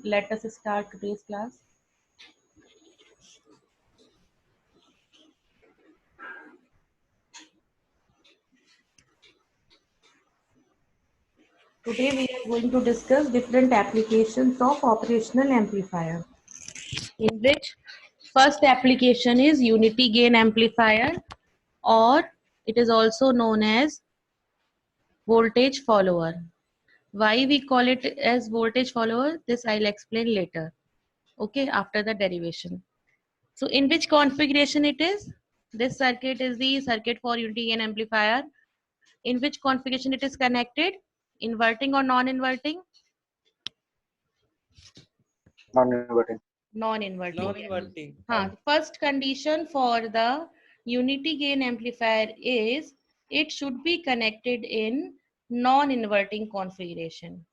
let us start today's class. Today we are going to discuss different applications of operational amplifier, in which first application is unity gain amplifier, or it is also known as voltage follower. Why we call it as voltage follower, this I'll explain later, okay, after the derivation. So in which configuration it is? This circuit is the circuit for unity gain amplifier. In which configuration it is connected? Inverting or non-inverting? Non-inverting. Non-inverting. Non-inverting. First condition for the unity gain amplifier is it should be connected in non-inverting configuration.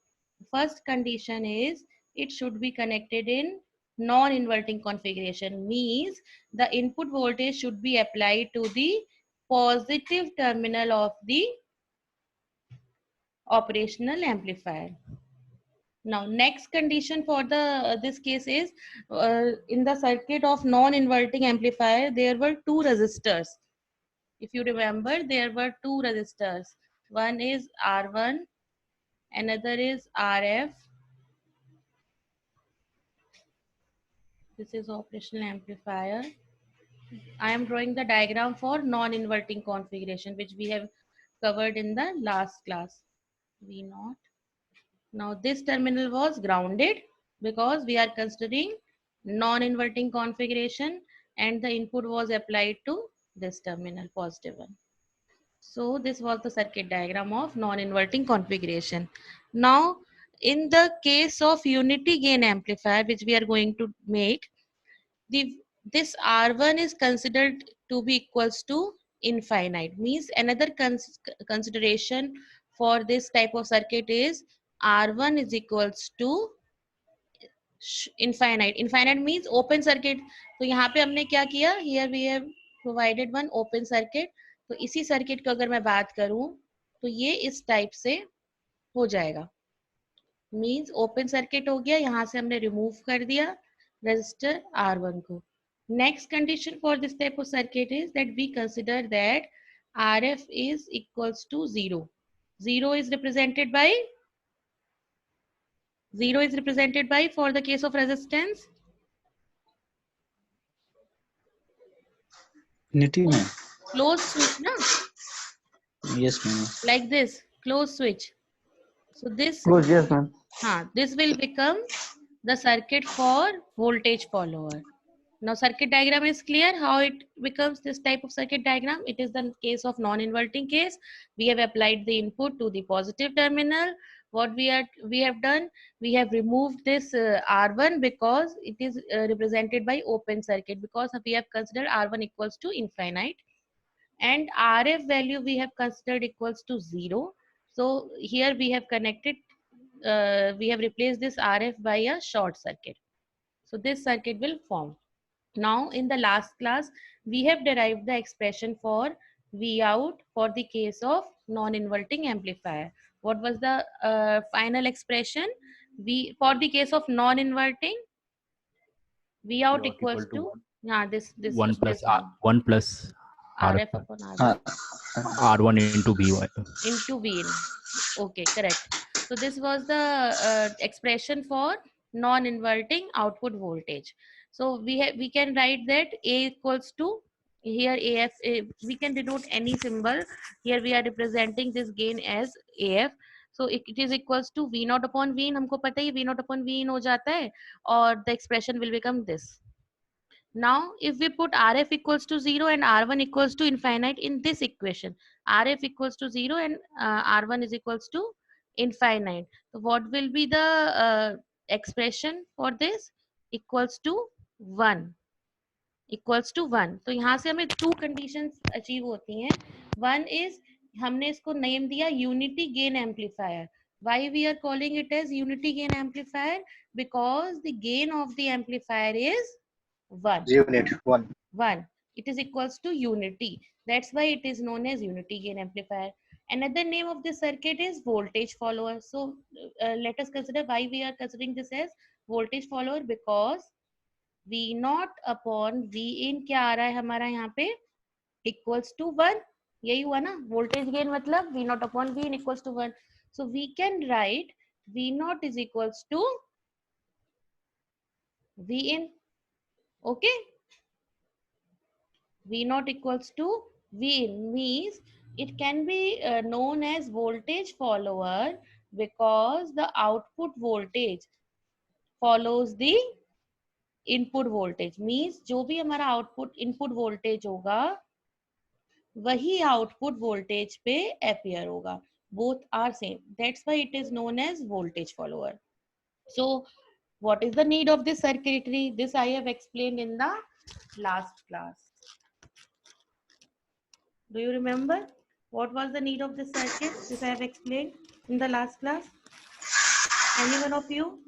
First condition is it should be connected in non-inverting configuration, means the input voltage should be applied to the positive terminal of the operational amplifier. Now next condition for the this case is in the circuit of non-inverting amplifier there were two resistors. If you remember, there were two resistors. One is R1, another is RF. This is operational amplifier. I am drawing the diagram for non-inverting configuration, which we have covered in the last class. V0. Now this terminal was grounded because we are considering non-inverting configuration, and the input was applied to this terminal, positive one. So this was the circuit diagram of non-inverting configuration. Now in the case of unity gain amplifier, which we are going to make, this R1 is considered to be equals to infinite, means another consideration for this type of circuit is R1 is equals to infinite. Infinite means open circuit. तो यहाँ पे हमने क्या किया? Here we have provided one open circuit. तो इसी circuit को अगर मैं बात करूँ तो ये इस type से हो जाएगा. Means open circuit हो गया, यहाँ से हमने remove कर दिया resistor R1 को. Next condition for this type of circuit is that we consider that RF is equals to 0. 0 is represented by for the case of resistance Unity, ma'am. closed switch, na? Yes, ma'am. Like this, closed switch. So this, Close, yes, ma'am. this will become the circuit for voltage follower. Now circuit diagram is clear how it becomes this type of circuit diagram. It is the case of non-inverting case. We have applied the input to the positive terminal. What we have done, we have removed this R1 because it is represented by open circuit, because we have considered R1 equals to infinite, and RF value we have considered equals to 0. So here we have connected, we have replaced this RF by a short circuit. So this circuit will form. Now in the last class, we have derived the expression for V out for the case of non-inverting amplifier. What was the final expression? V for the case of non-inverting, V out equals to this 1 plus R1 plus RF upon R1. R1 into V1 into V. Okay, correct. So this was the expression for non-inverting output voltage. So we can write that A equals to, here AF, we can denote any symbol. Here we are representing this gain as AF. So it is equals to V naught upon V in. हमको पता है V naught upon V in हो जाता है, और the expression will become this. Now, if we put RF equals to 0 and R1 equals to infinite in this equation, RF equals to 0 and R1 is equals to infinite. So what will be the expression for this? Equals to 1. Equals to 1. तो यहाँ से हमें two conditions achieve होती हैं. One is हमने इसको name दिया unity gain amplifier. Why we are calling it as unity gain amplifier? Because the gain of the amplifier is 1. Unit 1. 1. It is equals to unity. That's why it is known as unity gain amplifier. Another name of this circuit is voltage follower. So let us consider why we are considering this as voltage follower, because V naught upon V in क्या आ रहा है हमारा यहाँ पे equals to 1, यही हुआ ना voltage gain मतलब V naught upon V in equals to 1. So we can write V naught is equals to V in. Okay, V naught equals to V in means it can be known as voltage follower because the output voltage follows the input voltage. means जो भी हमारा output input voltage होगा वही output voltage पे appear होगा. Both are same. That's why it is known as voltage follower. So what is the need of this circuitry? This I have explained in the last class. Do you remember what was the need of this circuit? This I have explained in the last class. Any one of you?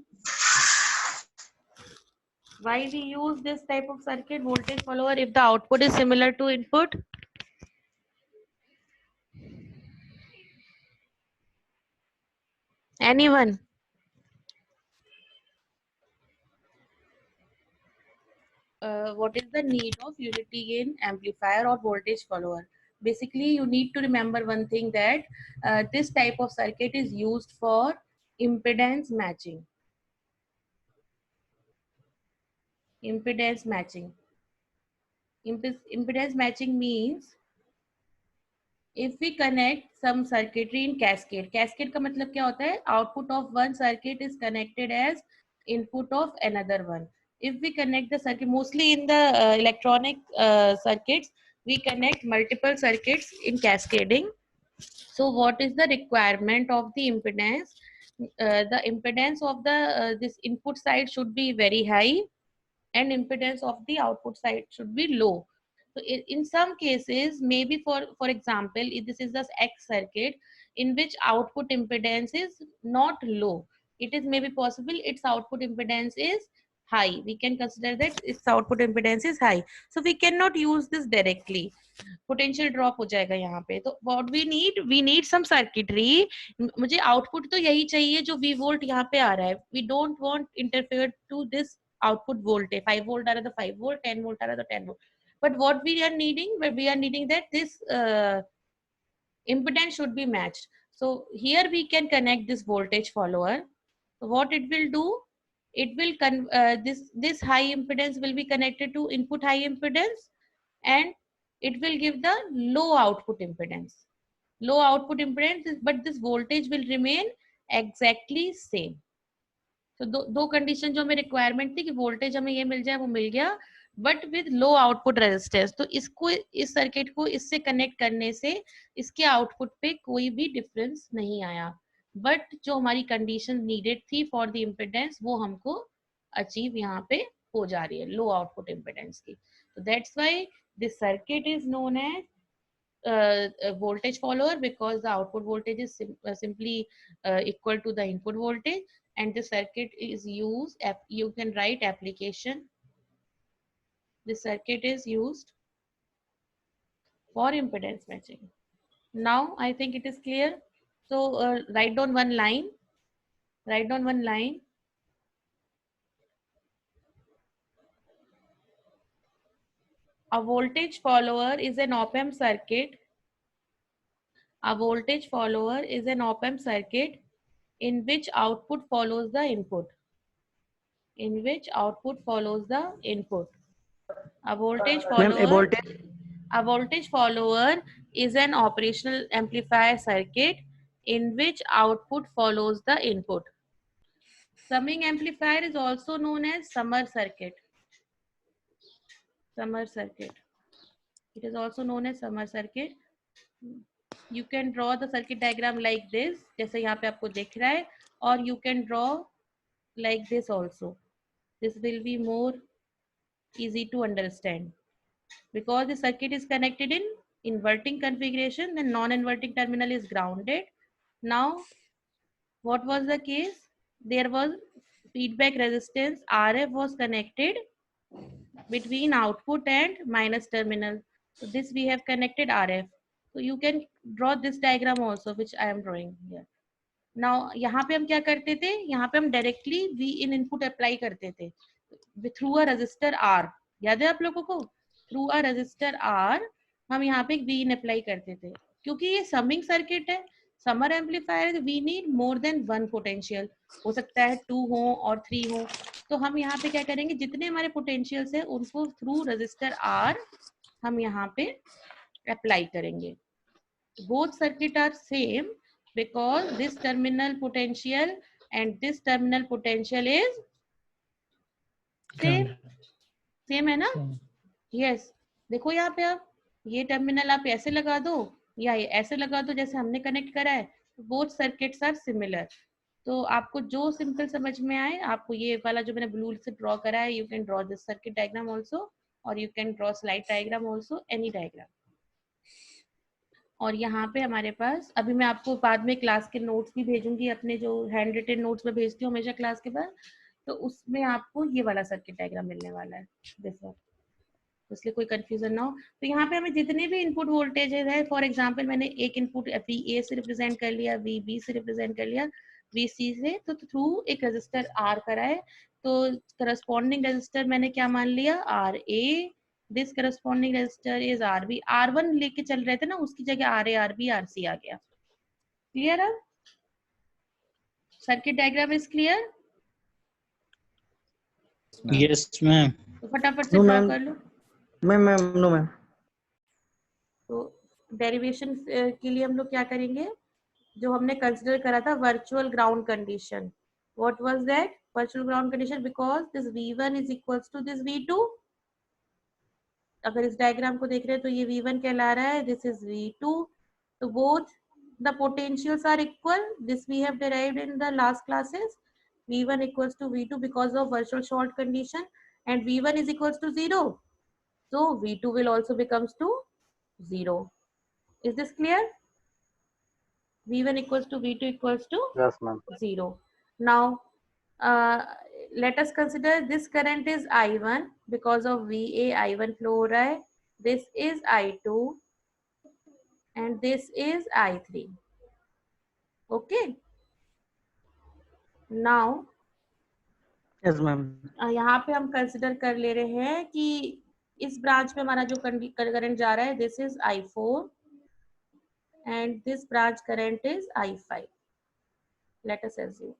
Why we use this type of circuit, voltage follower, if the output is similar to input? Anyone? What is the need of unity gain amplifier or voltage follower? Basically, you need to remember one thing, that this type of circuit is used for impedance matching. Impedance matching. Impedance matching means if we connect some circuitry in cascade. Cascade का मतलब क्या होता है? Output of one circuit is connected as input of another one. If we connect the circuit, mostly in the electronic circuits, we connect multiple circuits in cascading. So what is the requirement of the impedance? The impedance of the this input side should be very high, and impedance of the output side should be low. So in some cases, maybe for example, if this is the X circuit in which output impedance is not low, it is maybe possible its output impedance is high. We can consider that its output impedance is high. So we cannot use this directly. Potential drop हो जाएगा यहाँ पे. तो what we need some circuitry. मुझे output तो यही चाहिए जो V volt यहाँ पे आ रहा है. We don't want interfere to this output voltage. 5 volt are the 5 volt, 10 volt are the 10 volt. But what we are needing that this impedance should be matched. So here we can connect this voltage follower. So what it will do, it will this high impedance will be connected to input high impedance, and it will give the low output impedance. Low output impedance, but this voltage will remain exactly same. तो दो condition जो हमें requirement थी कि voltage हमें ये मिल जाए, वो मिल गया, but with low output resistance. तो इसको इस सर्किट को इससे कनेक्ट करने से इसके आउटपुट पे कोई भी डिफरेंस नहीं आया, बट जो हमारी कंडीशन नीडेड थी फॉर द इम्पिडेंस वो हमको अचीव यहाँ पे हो जा रही है लो आउटपुट इम्पिडेंस की. तो that's why this circuit is known as voltage follower, because the output voltage is simply equal to the input voltage, and the circuit is used, you can write application. This circuit is used for impedance matching. Now I think it is clear. So write down one line. A voltage follower is an op-amp circuit. A voltage follower is an op-amp circuit in which output follows the input. In which output follows the input. A voltage follower. A voltage follower is an operational amplifier circuit in which output follows the input. Summing amplifier is also known as summer circuit. Summer circuit. It is also known as summer circuit. You can draw the circuit diagram like this, जैसे यहाँ पे आपको दिख रहा है, or you can draw like this also. This will be more easy to understand. Because the circuit is connected in inverting configuration, then non-inverting terminal is grounded. Now, what was the case? There was feedback resistance RF was connected between output and minus terminal. So this we have connected RF. So you can draw this diagram also which I am drawing here. Now यहाँ पे हम क्या करते थे, यहाँ पे हम directly V in input apply करते थे थ्रू अ रजिस्टर R. याद है आप लोगों को? थ्रू अ रजिस्टर R हम यहाँ पे V in अप्लाई करते थे. क्योंकि ये समिंग सर्किट है, summer amplifier, we need more than one potential. हो सकता है 2 हो और 3 हो. तो हम यहाँ पे क्या करेंगे, जितने हमारे पोटेंशियल्स है उनको थ्रू रजिस्टर R हम यहाँ पे अप्लाई करेंगे. Both circuit are same because this terminal potential and this terminal potential is same. Same है ना? Yes. देखो यहाँ पे आप ये टर्मिनल आप ऐसे लगा दो या ये ऐसे लगा दो जैसे हमने कनेक्ट करा है. Both circuits are similar. तो आपको जो सिंपल समझ में आए, आपको ये वाला जो मैंने ब्लू से ड्रॉ करा है, you can draw this circuit diagram also और you can draw slide diagram also, any diagram. और यहाँ पे हमारे पास अभी मैं आपको बाद में क्लास के नोट्स भी भेजूंगी, अपने जो हैंड रिटन नोट्स में भेजती हूँ हमेशा क्लास के बाद, तो उसमें आपको ये वाला सर्किट डायग्राम मिलने वाला है दिस वन, इसलिए कोई कंफ्यूजन ना हो. तो यहाँ पे हमें जितने भी इनपुट वोल्टेज है, फॉर एग्जांपल मैंने एक इनपुट वी ए से रिप्रेजेंट कर लिया, वी बी से रिप्रेजेंट कर लिया, वी सी से, तो थ्रू एक रजिस्टर आर करा है, तो करस्पॉन्डिंग रजिस्टर मैंने क्या मान लिया, R A. This corresponding register is R B. R one लेके चल रहे थे ना, उसकी जगह R A R B R C आ गया. क्लियर है? Circuit diagram is clear? Yes, ma'am. तो फटाफट से ड्रॉ कर लो. No, ma'am. तो डेरिवेशन के लिए हम लोग क्या करेंगे, जो हमने कंसिडर करा था virtual ground condition. What was that virtual ground condition? Because this V1 is equals to this V2. अगर इस डायग्राम को देख रहे हैं तो ये V1 कहला रहा है, दिस इज V2. तो both the potentials are equal. This we have derived in the last classes. V1 equals to V2 because of virtual short condition, and V1 is equals to 0. So V2 will also becomes to 0. Is this clear? V1 equals to V2 equals to Yes, ma'am. 0. Now let us consider this current is I1 because of VA I1 flow हो रहा है. This is I2 and this is I3. Okay. Now Yes, ma'am. यहाँ पे हम consider कर ले रहे हैं कि इस ब्रांच में हमारा जो करंट जा रहा है, this is I4 and this branch current is I5. Let us assume.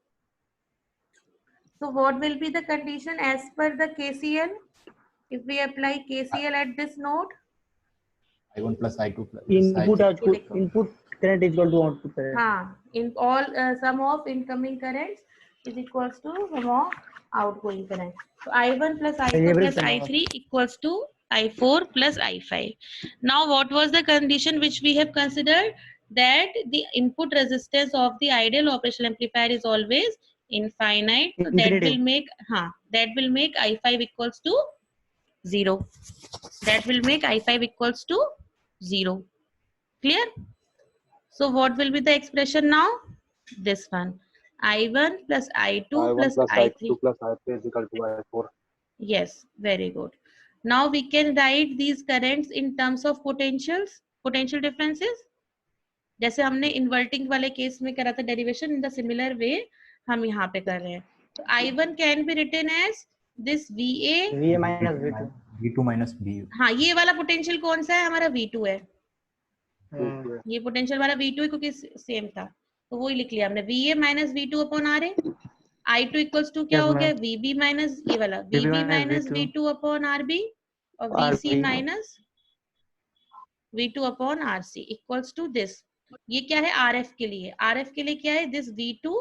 So what will be the condition as per the KCL? If we apply KCL at this node, I1 plus I2 plus Input I3. output. Input current is equal to output current. हाँ, in all sum of incoming currents is equals to sum of outgoing current. So I1 plus I2 plus I3 equals to I4 plus I5. Now what was the condition which we have considered? That the input resistance of the ideal operational amplifier is always infinite. So that will make I5 equals to 0. That will make I5 equals to 0. Clear? So what will be the expression now? This one. I1 plus I2 plus I3 plus I3 is equal to I4. Yes, very good. Now we can write these currents in terms of potentials, potential differences. जैसे हमने inverting वाले case में करा था derivation, in the similar way हम यहाँ पे कर रहे हैं. तो I1 can be written as this VA. VA minus V2. V2 minus B. हाँ, ये वाला potential कौन सा है? हमारा V2 है. Hmm. ये पोटेंशियल वाला V2 है क्योंकि सेम था, तो वही लिख लिया हमने, VA minus V2 upon RA. I2 equals to क्या हो गया, VB माइनस ये वाला VB minus V2 upon RB और VC minus V2 upon RC equals to this. ये क्या है RF के लिए? RF के लिए क्या है? This V2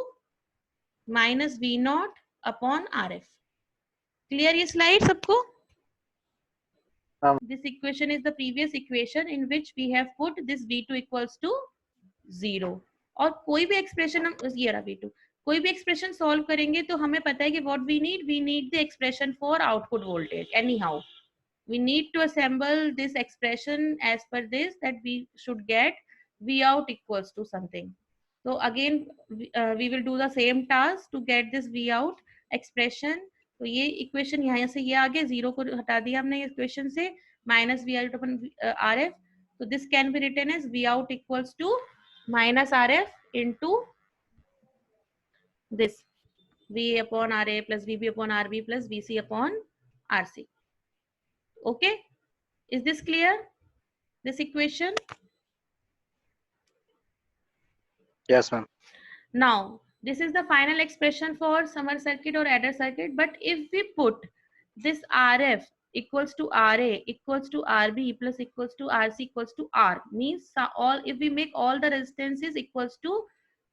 minus V0 upon RF. Clear ये स्लाइड सबको? This equation is the previous equation in which we have put this V2 equals to 0. और कोई भी एक्सप्रेशन हम ये रहा V2, कोई भी एक्सप्रेशन सॉल्व करेंगे तो हमें पता है कि what we need the expression for output voltage. Anyhow, we need to assemble this expression as per this, that we should get V out equals to something. So again we will do the same task to get this V out expression. तो ये equation यहाँ से ये आगे 0 को हटा दिया हमने इक्वेशन से, माइनस V out अपन RF. तो So this can be written as V out equals to minus RF into this VA upon RA plus VB upon RB plus VC upon RC. Okay, is this clear? This equation? Yes, ma'am. Now, this is the final expression for summer circuit or adder circuit. But if we put this RF equals to RA equals to RB plus equals to RC equals to R, means all, if we make all the resistances equals to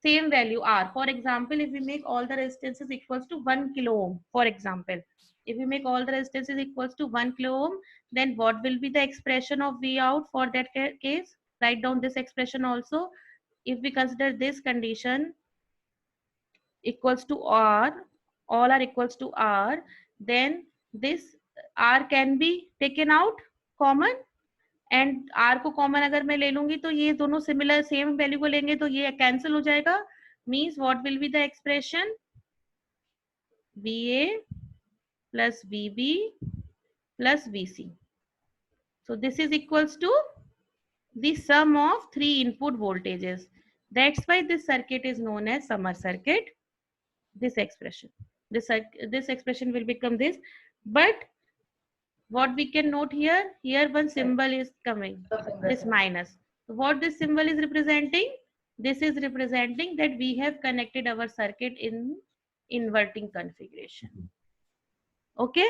same value R. For example, if we make all the resistances equals to 1 kilo ohm, for example, if we make all the resistances equals to 1 kilo ohm, then what will be the expression of V out for that case? Write down this expression also. If we consider this condition equals to R, all are equals to R, then this R can be taken out common, and R को common अगर मैं ले लूंगी तो ये दोनों similar same value को लेंगे तो ये cancel हो जाएगा. Means what will be the expression? VA plus VB plus VC. So this is equals to the sum of three input voltages. That's why this circuit is known as summer circuit. This expression, this expression will become this. But what we can note here, one symbol is coming, this minus. So what this symbol is representing? This is representing that we have connected our circuit in inverting configuration. Okay.